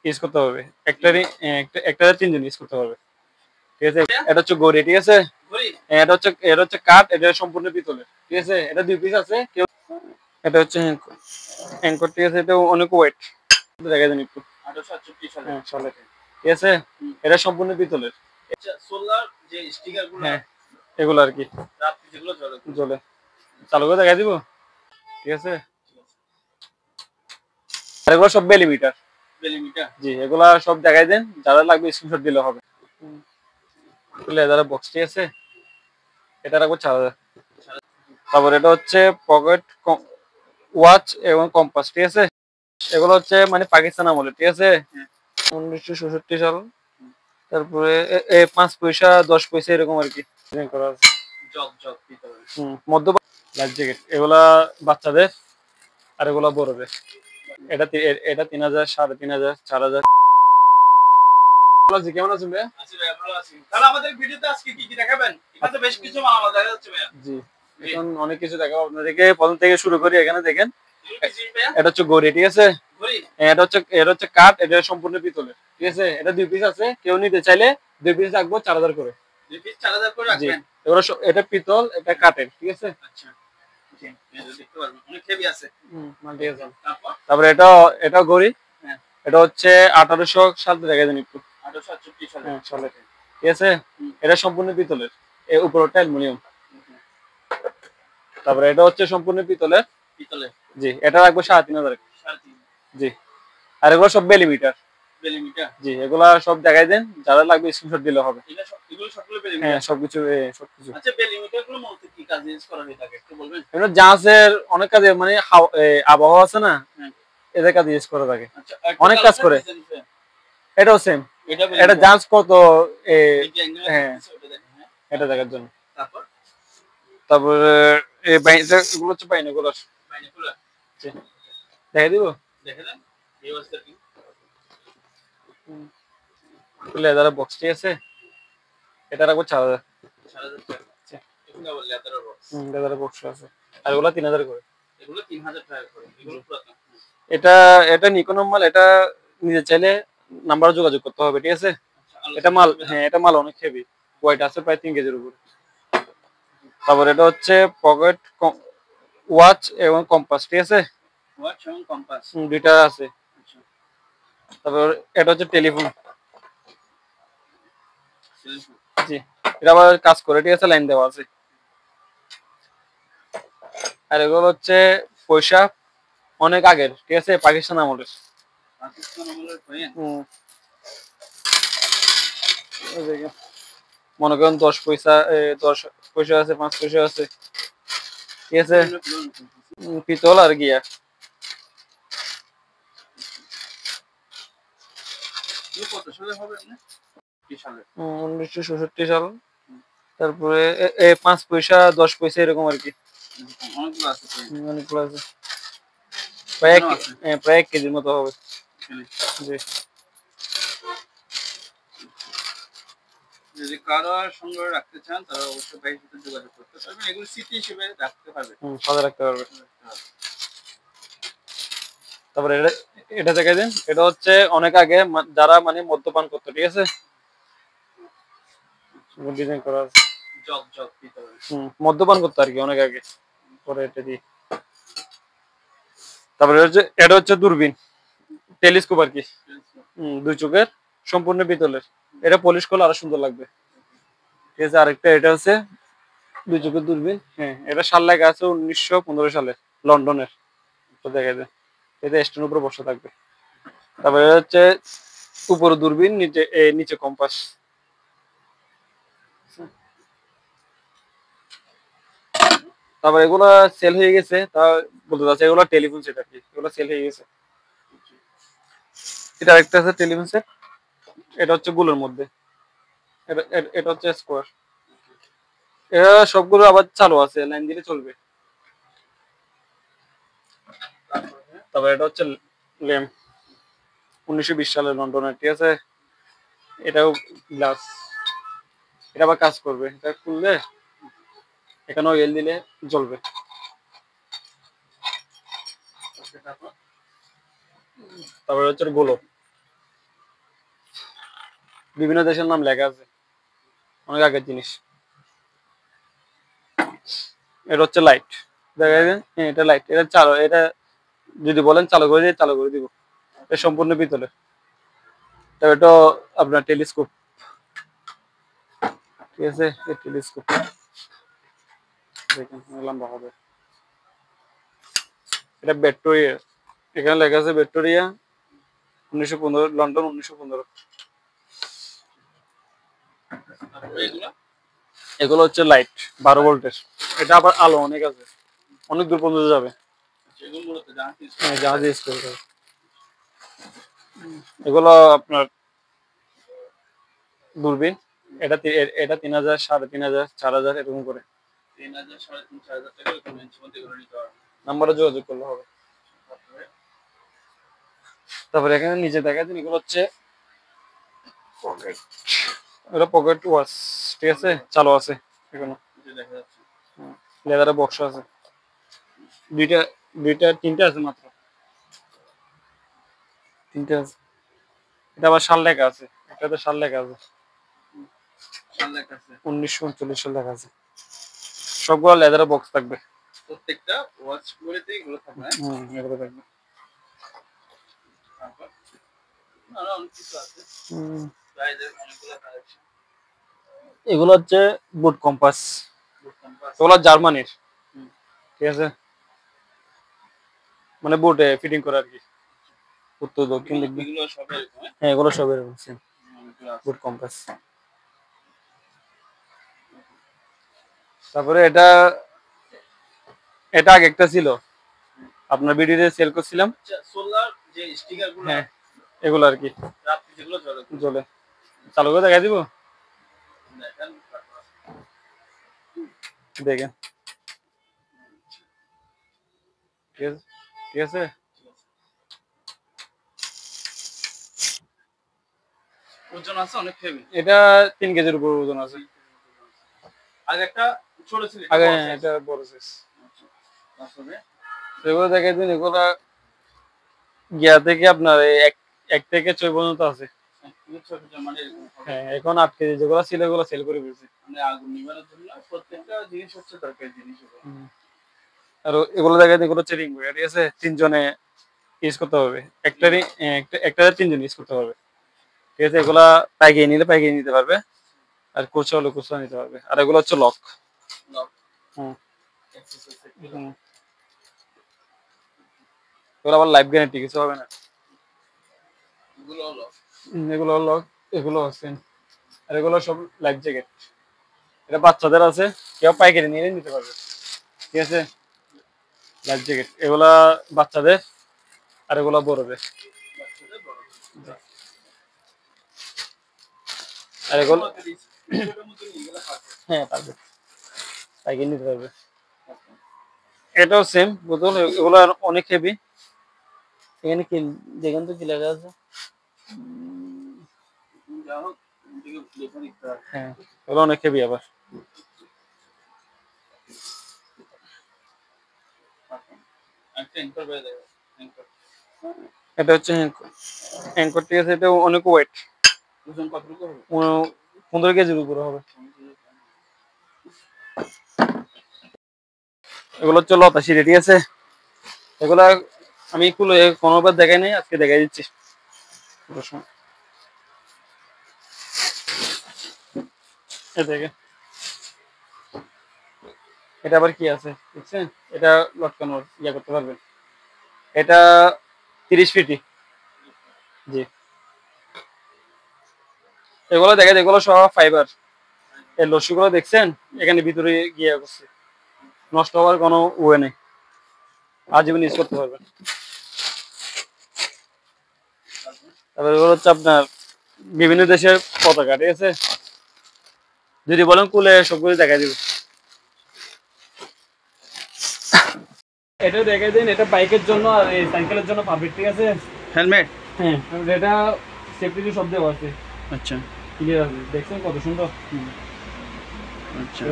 Use করতে হবে। একটারে তিনজন ইউজ করতে পারবে। ঠিক আছে, এটা হচ্ছে গড়ি। ঠিক আছে, এটা হচ্ছে কাঠ, এটা সম্পূর্ণ পিতলের। ঠিক আছে, এটা 2 পিস আছে। কেউ এটা হচ্ছে অ্যাঙ্কর। ঠিক আছে, এটা অনেক ওয়েট। দেখা যান একটু 1868 সালে। হ্যাঁ, সালে। ঠিক আছে, এটা সম্পূর্ণ পিতলের। সোলার যে স্টিকার গুলো, হ্যাঁ এগুলো আর কি রাত্রি যেগুলো জ্বলে চালু করে দেখা দিব। ঠিক আছে, আর এগুলো সব বেলিমিটার। জি, এগুলা সব দেখাই দেন, যারা লাগবে স্ক্রিনশট দিলে হবে। লেদারের বক্স। ঠিক আছে, এটা রাখবো 4000। তারপর এটা হচ্ছে পকেট ওয়াচ এবং কম্পাস। ঠিক আছে, এগুলো হচ্ছে মানে পাকিস্তান আমলে। ঠিক আছে, 1967 সাল। তারপরে 5 পয়সা 10 পয়সা এরকম আর কি করা আছে। মধ্য লাইফ জ্যাকেট, এগুলা বাচ্চাদের আর এগুলা বড়দের। এটা 3000, 3500, 4000। কেমন আছেন ভাইয়া? ভালো আছি। তাহলে আমাদের ভিডিওতে আজকে কি কি দেখাবেন? এখানে বেশ কিছু মালামাল দেখা যাচ্ছে ভাইয়া। জি, এখন অনেক কিছু দেখাবো আপনাদেরকে। প্রথম থেকে শুরু করি। এখানে দেখেন, এটা হচ্ছে গড়ি। ঠিক আছে, এটা হচ্ছে কাঠ, এটা সম্পূর্ণ পিতলের। ঠিক আছে, এটা 2 পিস আছে। কেউ নিতে চাইলে 2 পিস রাখবো 4000 করে। 2 পিস 4000 করে রাখবেন। এগুলো এটা পিতল, এটা কাঠের। ঠিক আছে, আচ্ছা দেখতে পারবেন অনেক হেভি আছে। ঠিক আছে, তারপরে এটা গড়ি। এটা হচ্ছে 1800 সাল থেকে দেন একটু 1868 সালে। হ্যাঁ, সালে। ঠিক আছে, এটা সম্পূর্ণ পিতলের, এর উপরটা অ্যালুমিনিয়াম। তারপরে এটা হচ্ছে সম্পূর্ণ পিতলের। জি, এটা রাখবো 3500। জি, আর এগুলো সব বেলিমিটার। জি, এগুলা সব দেখাই দেন, যারা লাগবে স্ক্রিনশট দিলে হবে। হ্যাঁ, সবকিছু সবকিছু। আচ্ছা, বেলিমিটার গুলো মূলত কি কাজে ইউজ করা হয়ে থাকে একটু বলবেন? এটা জাহাজের অনেক কাজে, মানে আবহাওয়া আছে না, এদের কাজে ইউজ করা থাকে। অনেক কাজ করে। এটাও সেম। এটা জাহাজ কত হ্যাঁ, এটা দেখার জন্য। তারপরে এগুলো হচ্ছে বাইনোকুলার। দেখে দিব, দেখে দেন। লেদারের বক্স। ঠিক আছে, এটা রাখবো 4000। লেদারের বক্স আছে, আর এগুলো 3000 করে। এটা এটা নিকনের মাল। এটা নিতে চাইলে নাম্বার যোগাযোগ করতে হবে। ঠিক আছে, এটা মাল, হ্যাঁ এটা মাল অনেক হেভি, ওয়েট আছে প্রায় 3 কেজির উপর। তারপর এটা হচ্ছে পকেট ওয়াচ এবং কম্পাস। ঠিক আছে, ওয়াচ এবং কম্পাস দুইটা আছে। তারপর এটা হচ্ছে টেলিফোন। জি, এটা আবার কাজ করে। ঠিক আছে, লাইন দেওয়া আছে। আর এগুলো হচ্ছে পয়সা অনেক আগের। ঠিক আছে, পাকিস্তান আমলের। মনে করেন 10 পয়সা, 10 পয়সা আছে, 5 পয়সা আছে। ঠিক আছে, পিতল আর গিয়া। 1967 সাল। তারপরে 5 পয়সা 10 পয়সা এরকম আর কি। অনেকগুলো আছে, প্রায় 1 কেজির মতো হবে। জি, যদি কারো সংগ্রহ রাখতে চান তারা অবশ্যই ভাইয়ের সাথে যোগাযোগ করতে পারবেন। এগুলো স্মৃতি হিসেবে রাখতে পারবে, সাথে রাখতে পারবে। তারপরে এটা দেখে দিন, এটা হচ্ছে অনেক আগে যারা মানে মদ্যপান করতো। ঠিক আছে, ডিজাইন করা আছে। মদ্যপান করতো আর কি অনেক আগে। পরে এটা দিই। তারপরে এটা হচ্ছে দূরবীন, টেলিস্কোপ আর কি। 2 চোখের, সম্পূর্ণ পিতলের। এটা পলিশ করলে আরো সুন্দর লাগবে। ঠিক আছে, আরেকটা এটা হচ্ছে 2 চোখের দূরবীন। হ্যাঁ, এটা সাল লেখা আছে 1915 সালে, লন্ডনের। তো দেখা যায় এটা স্ট্যান্ডের উপরে বসে থাকবে। তারপরে হচ্ছে উপরে দূরবীন, নিচে কম্পাস। তারপর এগুলো সেল হয়ে গেছে, তা বলতে চাচ্ছি এগুলো টেলিফোন সেট আর কি, এগুলো সেল হয়ে গেছে। এটা আরেকটা আছে টেলিফোন সেট। এটা হচ্ছে গুলোর মধ্যে, এটা হচ্ছে স্কোয়ার। এটা সবগুলো আবার চালু আছে, লাইন দিলে চলবে। তারপর এটা হচ্ছে ল্যাম্প, 1920 সালে লন্ডনের। ঠিক আছে, এটাও গ্লাস। এটা আবার কাজ করবে, এটা খুললে এখানে অয়েল দিলে জ্বলবে। তারপরে হচ্ছে গোলক। বিভিন্ন দেশের নাম লেখা আছে, অনেক আগের জিনিস। এটা হচ্ছে লাইট, দেখা যায়। হ্যাঁ, এটা লাইট, এটা চালু, এটা যদি বলেন চালু করে দিয়ে চালু করে দিব। এটা সম্পূর্ণ পিতলে। তবে এটা আপনার টেলিস্কোপ, ঠিক আছে, এই টেলিস্কোপ দেখেন লম্বা হবে। এটা ভিক্টোরিয়া, এখানে লেখা আছে ভিক্টোরিয়া 1915, লন্ডন 1915। এগুলো হচ্ছে লাইট 12 ভোল্টের। এটা আবার আলো অনেক আছে, অনেক দূর পর্যন্ত যাবে। জাহাজ ইউজ করবে। এগুলো আপনার দূরবীন। এটা 3000, 3500, 4000 এরকম করে। 3000, 3500, 4000 টাকা নাম্বারে যোগাযোগ করলে হবে। তারপরে এখানে নিচে দেখা যায় এগুলো হচ্ছে পকেট, এটা পকেট ওয়াচ, ঠিক আছে, চালু আছে এখনো, দেখা যাচ্ছে। লেদারের বক্স আছে তিনটা আছে মাত্র, তিনটা আছে। এটা আবার সাল লেখা আছে, এটাতে সাল লেখা আছে, 1939 সাল লেখা আছে। সবগুলো লেদারের বক্স থাকবে, প্রত্যেকটা ওয়াচ গুলোতে এগুলো থাকবে। এগুলো থাকবে। এগুলো হচ্ছে বুট কম্পাস, এগুলো জার্মানির, ঠিক আছে, মানে বুটে ফিটিং করা আর কি, উত্তর দক্ষিণ দিক। হ্যাঁ, এগুলো সব এরকম সেম বুট কম্পাস। তারপরে এটা আগে একটা ছিল, আপনার ভিডিওতে সেল করছিলাম, সোলার যে স্টিকার গুলো, হ্যাঁ এগুলো আর কি, রাতে যেগুলো জ্বলে। চালু করে দেখাই দিব, দেখেন, ঠিক আছে। ওজন আছে অনেক হেভি, এটা 3 কেজির উপর ওজন আছে। আগে একটা ছোট ছিল, আগে এটা বড় সাইজ। আসলে এগুলো দেখাই দিন, এগুলো গিয়া থেকে আপনার 1 থেকে 6 পর্যন্ত আছে। হ্যাঁ, এখন 8 কেজি যেগুলো ছিল এগুলো সেল করে ফেলছি। মানে আগুন নিভানোর জন্য প্রত্যেকটা জিনিস হচ্ছে দরকারি জিনিস। আর এগুলো দেখাই দিন, এগুলো হচ্ছে রিং বই, ঠিক আছে, 3 জনে ইউজ করতে হবে, একটা 3 জন ইউজ করতে হবে, ঠিক আছে। এগুলা পাইকারি নিলে পাইকারি নিতে পারবে, আর খুচরা হলে খুচরা নিতে পারবে। আর এগুলো হচ্ছে লক, এগুলো আবার লাইফ গ্যারান্টি, কিছু হবে না। এগুলো লক, এগুলো আছে। আর এগুলো সব লাইফ জ্যাকেট, এটা বাচ্চাদের আছে, কেউ পাইকারি নিয়ে নিতে পারবে, ঠিক আছে। লাইফ জ্যাকেট এগুলা বাচ্চাদের, আর এগুলা বড়দের। আর এগুলো হ্যাঁ পারবে, পাইকারি নিতে পারবে। এটাও সেম বোতল, এগুলো অনেক হেভি। এখানে কি দেখেন তো কি লেখা আছে, হ্যাঁ এগুলো অনেক হেভি আবার। এটা হচ্ছে অ্যাঙ্কর, ঠিক আছে, এটা অনেক ওয়েট, 15 কেজির উপরে হবে। এগুলো হচ্ছে লতা সিঁড়ি, ঠিক আছে। এগুলা আমি কোনোবার দেখাই নাই, আজকে দেখাই দিচ্ছি। এটা আবার কি আছে দেখছেন, এটা লটকানোর ইয়া করতে পারবেন। এটা 30 ফিটি, জি। এগুলো দেখেন, এগুলো সব ফাইবার। এই লস্যিগুলো দেখছেন, এখানে ভিতরে গিয়ে করছে, নষ্ট হওয়ার কোনো ওয়ে নেই, আজীবন ইউজ করতে পারবেন। তারপরে এগুলো হচ্ছে আপনার বিভিন্ন দেশের পতাকা, ঠিক আছে, যদি বলেন কুলে সবগুলো দেখাই দিব। এটা দেখাই দিন, এটা বাইকের জন্য আর এই সাইকেলের জন্য পারফেক্ট, ঠিক আছে। হেলমেট, হ্যাঁ এটা সেফটি সব দেওয়া আছে। আচ্ছা, ক্লিয়ার আছে, দেখছেন কত সুন্দর। আচ্ছা।